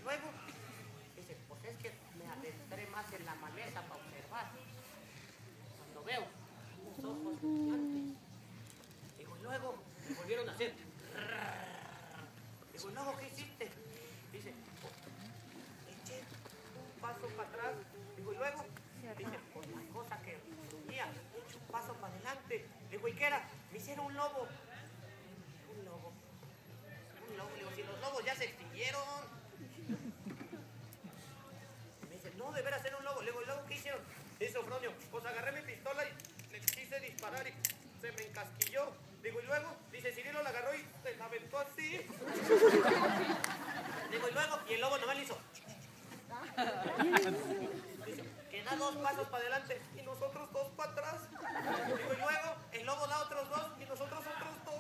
luego, dice, pues es que me adentré más en la maleza para observar. Cuando veo los ojos brillantes, digo, y luego me volvieron a hacer. Digo, ¿y luego qué hiciste? Dice, pues, eché un paso para atrás. Digo, ¿y luego? Dice, pues la cosa que gruñía, eché un paso para adelante. Digo, ¿y qué era? Me hicieron un lobo. Un lobo. Un lobo. Digo, si los lobos ya se extinguieron. Me dice, no, de veras era un lobo. Le digo, ¿y luego qué hicieron? Dice Sofronio, pues agarré mi pistola y le quise disparar y se me encasquilló. Digo, y luego, dice, Cirilo la agarró y se la aventó así. Digo, y luego, y el lobo nomás le hizo. Dice, que da 2 pasos para adelante y nosotros 2 para atrás. Digo, y luego, el lobo da otros 2 y nosotros otros 2.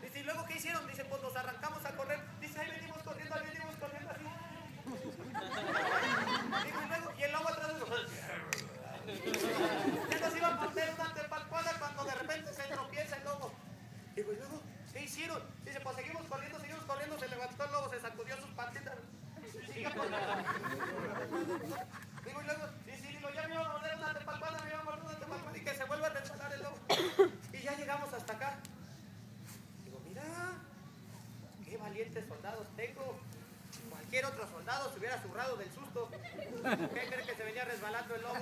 Dice, ¿y luego qué hicieron? Dice, pues nos arrancamos a correr. Dice, ahí venimos corriendo así. Digo, y luego, y el lobo atrás de nosotros. Ya nos iba a poner una tepalcuada cuando de repente se tropieza el lobo. Digo, ¿y luego qué hicieron? Dice, pues seguimos corriendo, se levantó el lobo, se sacudió sus patitas. Sigue corriendo. Digo, y luego, dice, ya me iba a morder una tepalcuada, y que se vuelve a resbalar el lobo. Y ya llegamos hasta acá. Digo, mira, qué valientes soldados tengo. Cualquier otro soldado se hubiera zurrado del susto. ¿Qué cree que se venía resbalando el lobo?